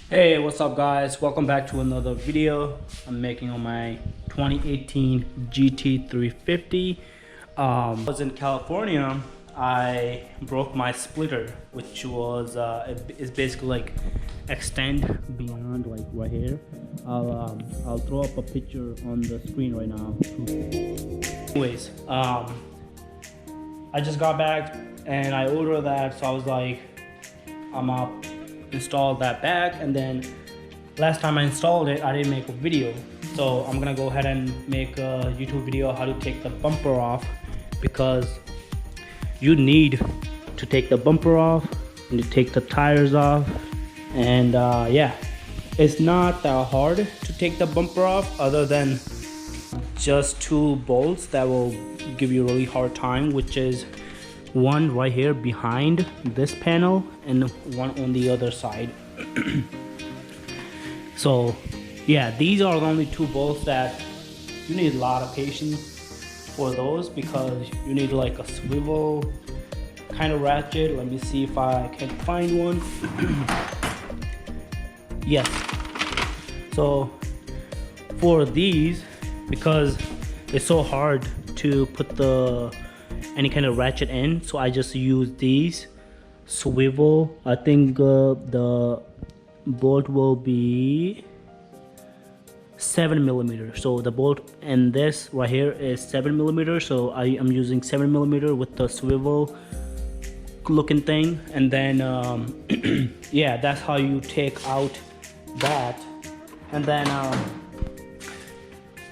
Hey, what's up guys? Welcome back to another video I'm making on my 2018 GT350. I was in California. I broke my splitter, which was is basically like extend beyond like right here. I'll throw up a picture on the screen right now. Anyways, I just got back and I ordered that, so I was like, I'm up. Installed that back, and then last time I installed it I didn't make a video, so I'm gonna go ahead and make a YouTube video how to take the bumper off, because you need to take the bumper off and to take the tires off. And yeah, it's not that hard to take the bumper off, other than just two bolts that will give you a really hard time, which is one right here behind this panel and one on the other side. So yeah, these are the only two bolts that you need a lot of patience for those, because you need like a swivel kind of ratchet. Let me see if I can find one. Yes, so for these, because it's so hard to put any kind of ratchet in, so I just use these swivel. I think the bolt will be 7mm, so the bolt and this right here is 7mm, so I am using 7mm with the swivel looking thing. And then yeah, that's how you take out that. And then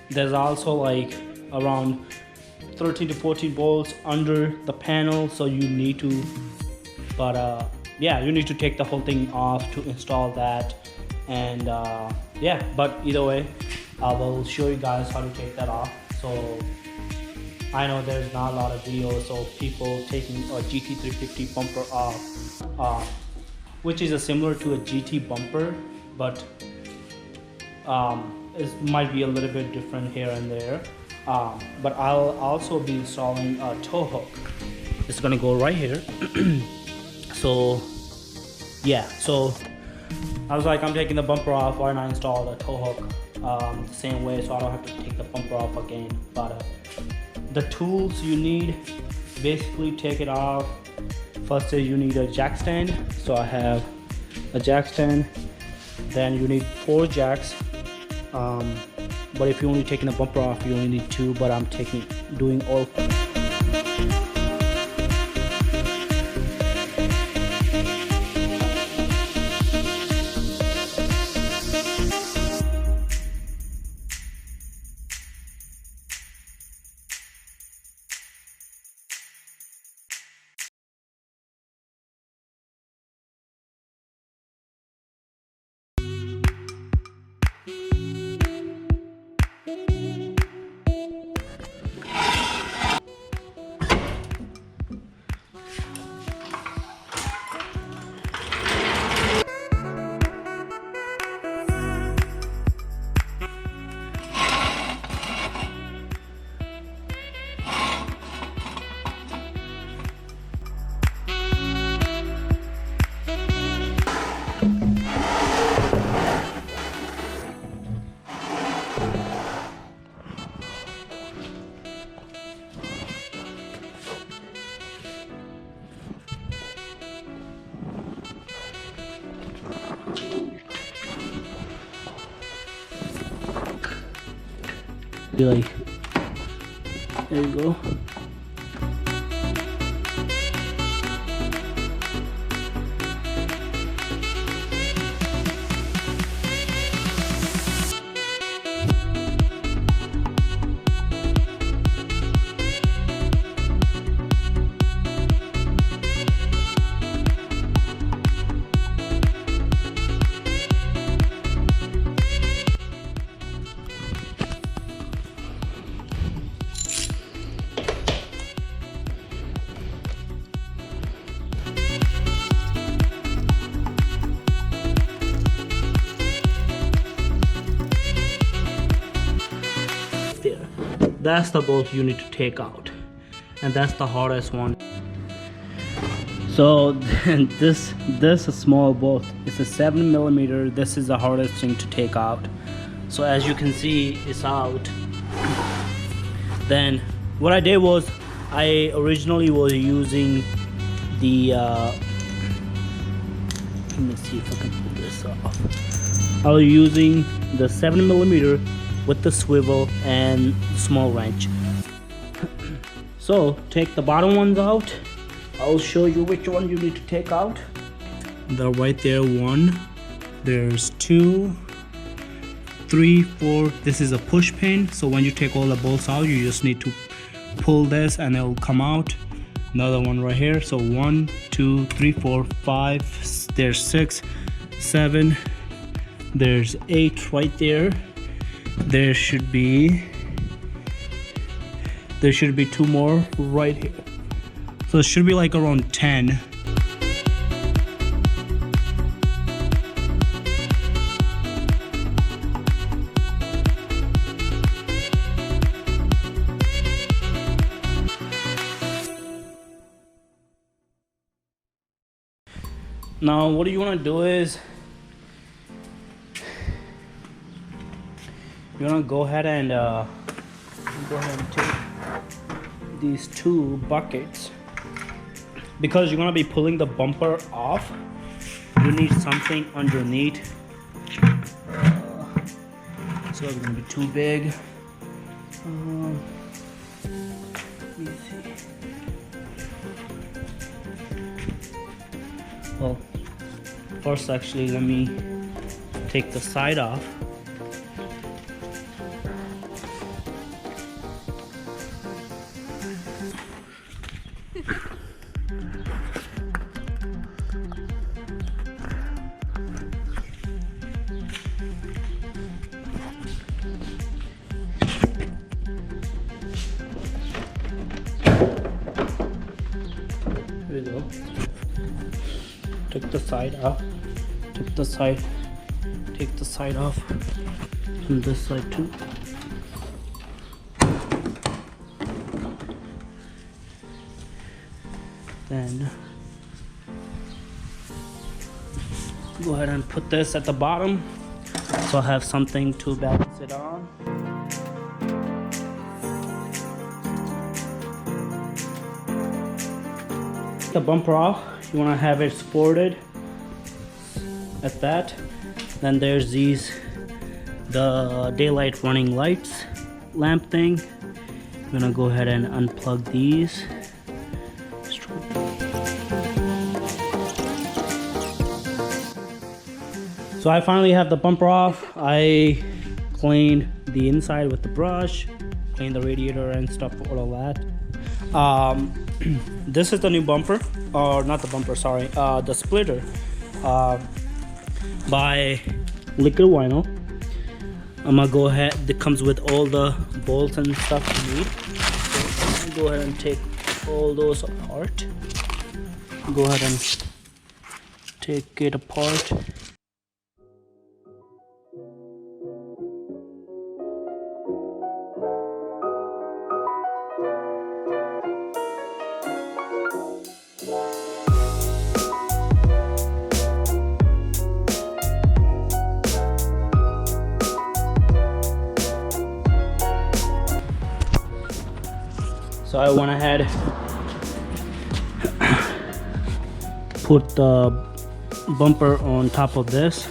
there's also like around 13 to 14 bolts under the panel, so you need to, but yeah, you need to take the whole thing off to install that. And yeah, but either way, I will show you guys how to take that off. So I know there's not a lot of videos of people taking a GT350 bumper off, which is similar to a GT bumper, but it might be a little bit different here and there. But I'll also be installing a tow hook. It's gonna go right here. So yeah, so I was like, I'm taking the bumper off, why not install the tow hook the same way, so I don't have to take the bumper off again. But the tools you need, basically take it off. First is you need a jack stand, so I have a jack stand. Then you need 4 jacks. But if you're only taking the bumper off, you only need 2, but I'm doing all. Be like, there you go. That's the bolt you need to take out, and that's the hardest one. So this is small bolt. It's a 7mm. This is the hardest thing to take out. So as you can see, it's out. Then what I did was, I originally was using the let me see if I can pull this off. I was using the 7mm with the swivel and small wrench. So take the bottom ones out. I'll show you which one you need to take out. They're right there. One, there's 2, 3, 4. This is a push pin, so when you take all the bolts out, you just need to pull this and it'll come out. Another one right here. So 1, 2, 3, 4, 5. There's 6, 7. There's 8 right there. There should be 2 more right here. So it should be like around 10. Now what you want to do is, you want to go ahead and take these 2 buckets. Because you're going to be pulling the bumper off, you need something underneath. So it's going to be too big. Let me see. Well, first actually let me take the side off. There we go. Take the side off. Take the side off from this side too. Then go ahead and put this at the bottom, so I have something to balance it on. The bumper off, you want to have it supported at that. Then there's the daylight running lights lamp thing. I'm gonna go ahead and unplug these. So I finally have the bumper off. I cleaned the inside with the brush, cleaned the radiator and stuff, all of that. This is the new bumper, or not the bumper, sorry, the splitter by Liquid Vinyl. I'm gonna go ahead, it comes with all the bolts and stuff you need. So go ahead and take all those apart. Go ahead and take it apart. So I went ahead, put the bumper on top of this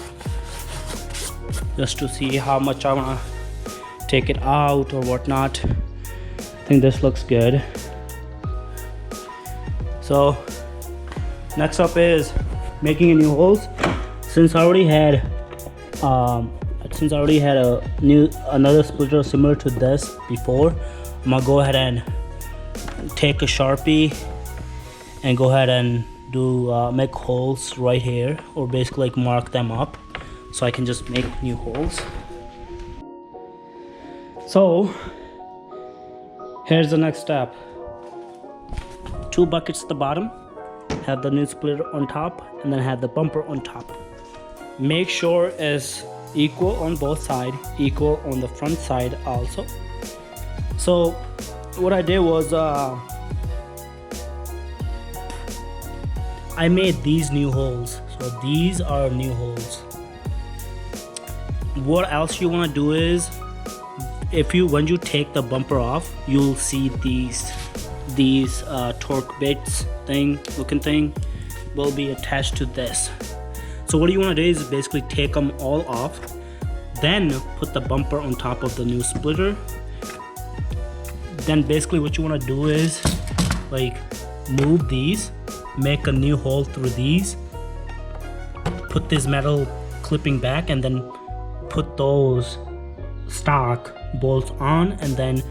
just to see how much I want to take it out or whatnot. I think this looks good. So next up is making a new holes. Since I already had another splitter similar to this before, I'm gonna go ahead and take a Sharpie and go ahead and do make holes right here, or basically like mark them up so I can just make new holes. So here's the next step. 2 buckets at the bottom, have the new splitter on top, and then have the bumper on top. Make sure it's equal on both sides, equal on the front side also. So what I did was I made these new holes. So these are new holes. What else you want to do is, when you take the bumper off, you'll see these torque bits looking thing will be attached to this. So what you want to do is basically take them all off, then put the bumper on top of the new splitter. Then basically what you want to do is like move these, make a new hole through these, put this metal clipping back, and then put those stock bolts on, and then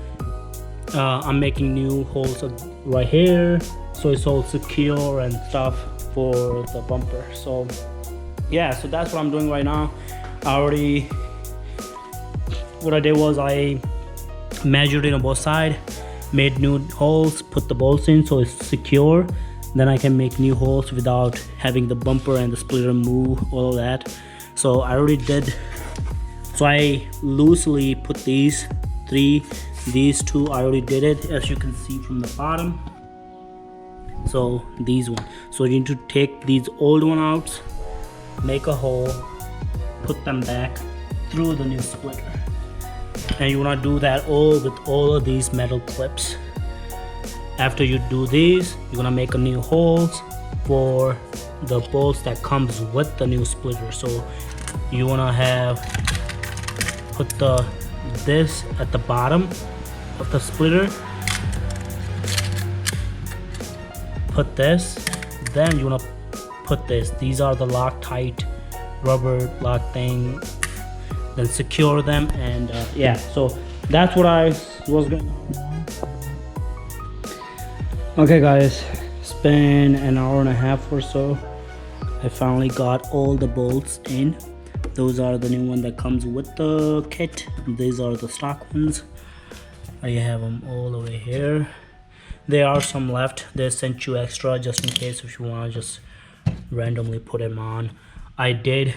I'm making new holes right here so it's all secure and stuff for the bumper. So yeah, so that's what I'm doing right now. What I did was I measured it on both sides, made new holes, put the bolts in so it's secure. Then I can make new holes without having the bumper and the splitter move, all of that. So I already did. So I loosely put these two, I already did it, as you can see from the bottom. So these one. So you need to take these old one out, make a hole, put them back through the new splitter. And you want to do that with all of these metal clips. After you do these, you're gonna make a new holes for the bolts that comes with the new splitter. So you wanna put this at the bottom of the splitter, put this, then you want to put this. These are the Loctite rubber lock thing, then secure them. And yeah, so that's what I was going to do. Okay guys, it's been an hour and a half or so. I finally got all the bolts in. Those are the new one that comes with the kit. These are the stock ones. I have them all the way here. There are some left. They sent you extra just in case if you want to just randomly put them on. I did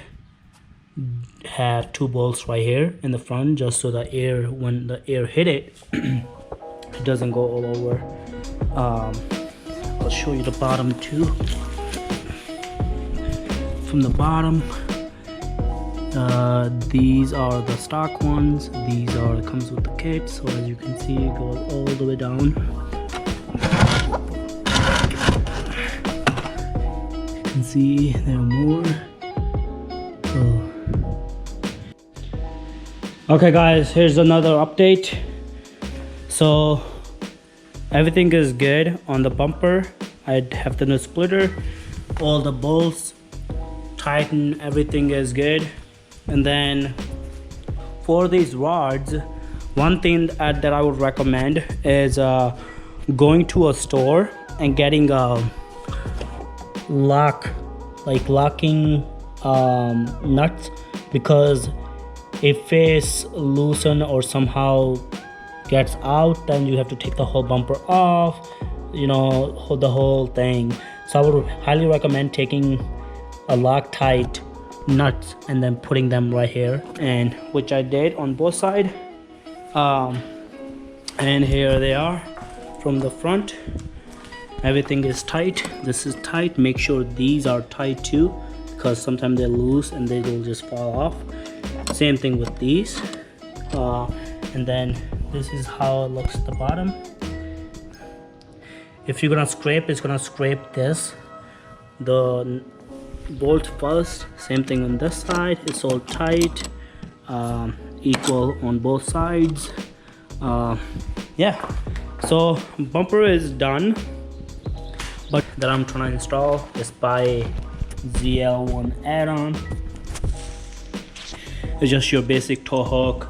have 2 bolts right here in the front, just so the air, when the air hit it, it doesn't go all over. I'll show you the bottom too. From the bottom, these are the stock ones. These comes with the kit. So as you can see, it goes all the way down. You can see there are more. Okay guys, here's another update. So everything is good on the bumper. I have the new splitter, all the bolts tighten, everything is good. And then for these rods, one thing that I would recommend is going to a store and getting a locking nuts, because if it's loosened or somehow gets out, then you have to take the whole bumper off, you know, the whole thing. So I would highly recommend taking a Loctite nuts and then putting them right here, and which I did on both sides. And here they are from the front. Everything is tight. This is tight. Make sure these are tight too, because sometimes they're loose and they will just fall off. Same thing with these. And then this is how it looks at the bottom. If you're gonna scrape, it's gonna scrape the bolt first. Same thing on this side. It's all tight, equal on both sides. Yeah, so bumper is done, but that I'm trying to install is by ZL1 add-on. It's just your basic tow hook.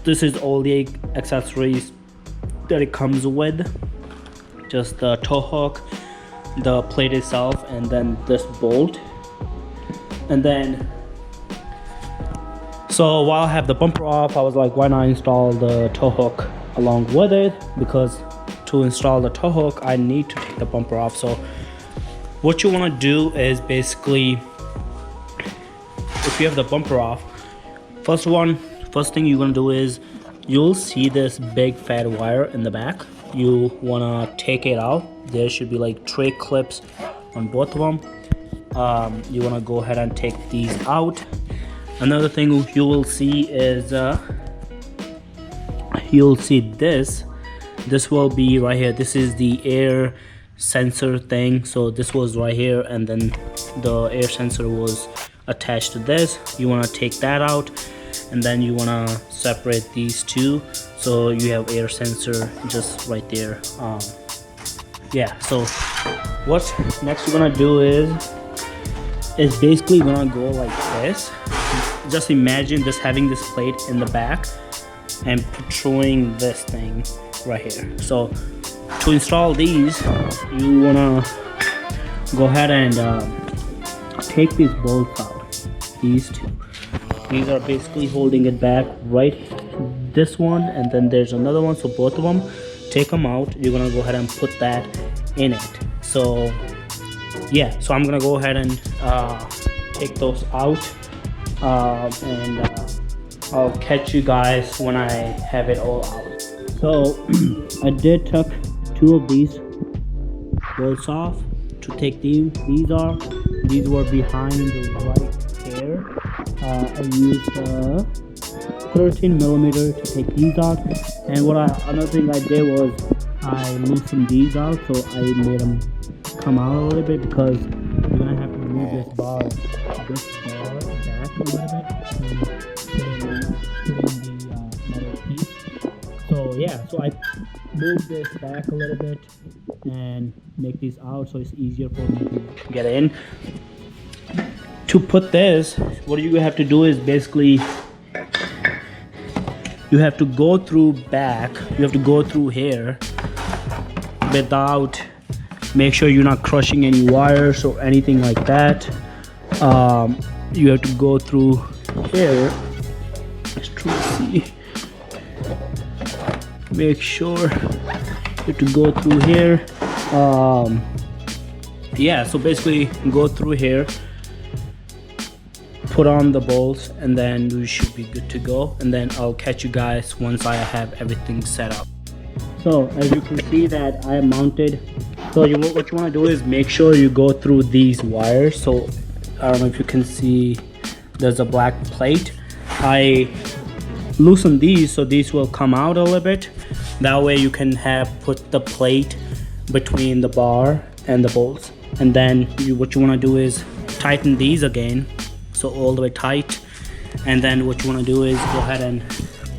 This is all the accessories that it comes with. Just the tow hook, the plate itself, and then this bolt. And then, so while I have the bumper off, I was like, why not install the tow hook along with it? Because to install the tow hook, I need to take the bumper off. So what you want to do is basically, if you have the bumper off, first thing you're gonna do is, you'll see this big fat wire in the back. You wanna take it out there should be like 3 clips on both of them. You want to go ahead and take these out. Another thing you will see is you'll see this will be right here. This is the air sensor thing. So this was right here, and then the air sensor was attached to this. You want to take that out, and then you want to separate these two, so you have air sensor just right there. Yeah, so what next we're gonna do is basically gonna go like this. Just imagine just having this plate in the back and protruding this thing right here. So to install these, you wanna go ahead and take these bolts out. These two. These are basically holding it back, right? This one, and then there's another one. So both of them, take them out. You're gonna go ahead and put that in it. So yeah, so I'm gonna go ahead and take those out, and I'll catch you guys when I have it all out. So I did took 2 of these bolts off to take these off. These were behind the right here. I used 13 millimeter to take these out, and another thing I did was I loosened these out, so I made them come out a little bit, because you're gonna have to move this bar back a little bit and put in the metal piece. So yeah, so I move this back a little bit and make these out, so it's easier for me to get in. To put this, what you have to do is basically you have to go through back, you have to go through here without, make sure you're not crushing any wires or anything like that. You have to go through here. Let's try to see. Make sure you have to go through here. Yeah, so basically go through here, put on the bolts, and then we should be good to go. And then I'll catch you guys once I have everything set up. So as you can see that I mounted. So what you want to do is make sure you go through these wires. So I don't know if you can see, there's a black plate. I loosen these so these will come out a little bit. That way you can put the plate between the bar and the bolts. And then what you want to do is tighten these again, so all the way tight. And then what you want to do is go ahead and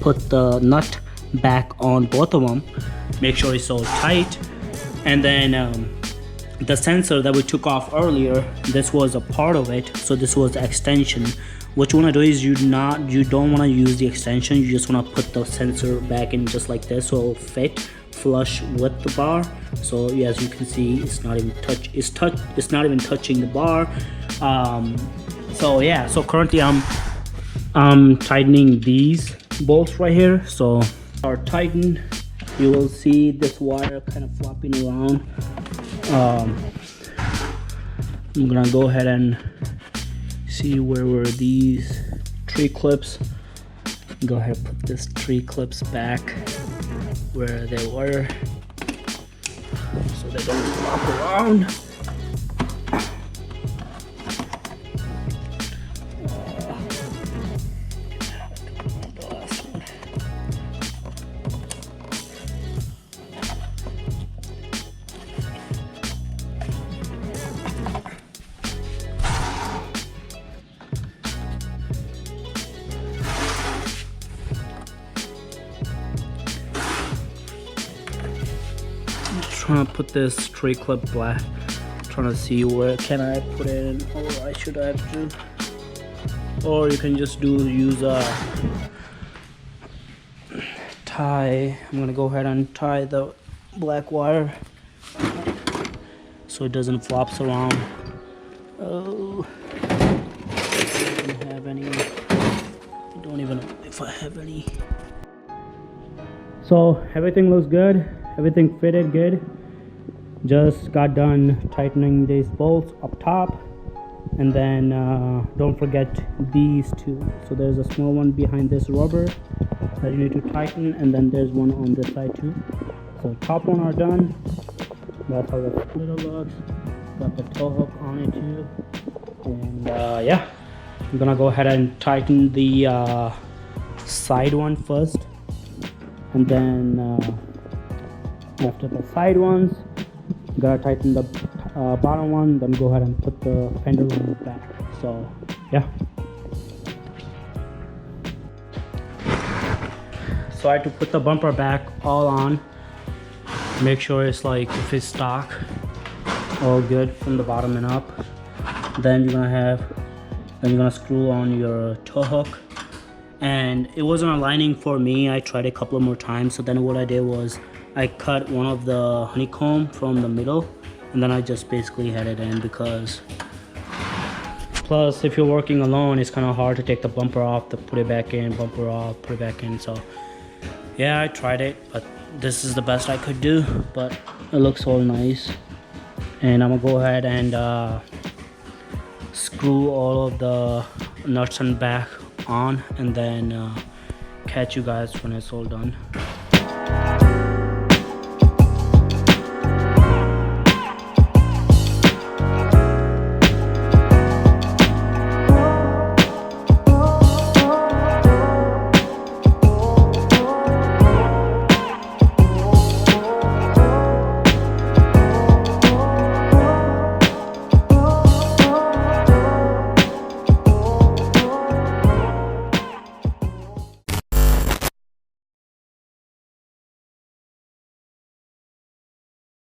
put the nut back on both of them. Make sure it's all tight. And then the sensor that we took off earlier, this was a part of it, so this was the extension. What you want to do is you don't want to use the extension, you just want to put the sensor back in just like this, so it'll fit flush with the bar. So yeah, as you can see, it's not even touching the bar. So yeah, so currently I'm tightening these bolts right here. So are tightened. You will see this wire kind of flopping around. I'm gonna go ahead and see where were these 3 clips. Go ahead and put this 3 clips back where they were, so they don't flop around. Trying to put this 3 clip black, trying to see where can I put it in, or I should have to, or you can just use a tie. I'm gonna go ahead and tie the black wire so it doesn't flops around. Oh, I don't have any. I don't even know if I have any. So everything looks good. Everything fitted good. Just got done tightening these bolts up top, and then don't forget these 2. So there's a small one behind this rubber that you need to tighten, and then there's one on this side too. So top one are done. That's how the splitter looks. Got the tow hook on it too. And yeah, I'm gonna go ahead and tighten the side one first, and then after the side ones, I'm gonna tighten the bottom one, then go ahead and put the fender on back. So yeah. So I had to put the bumper back all on, make sure it's like, if it's stock, all good from the bottom and up. Then you're gonna screw on your tow hook, and it wasn't aligning for me. I tried a couple of more times, so then what I did was I cut one of the honeycomb from the middle, and then I just basically had it in, because plus if you're working alone, it's kind of hard to take the bumper off to put it back in, bumper off, put it back in. So yeah, I tried it, but this is the best I could do, but it looks all nice. And I'm gonna go ahead and screw all of the nuts and back on, and then catch you guys when it's all done.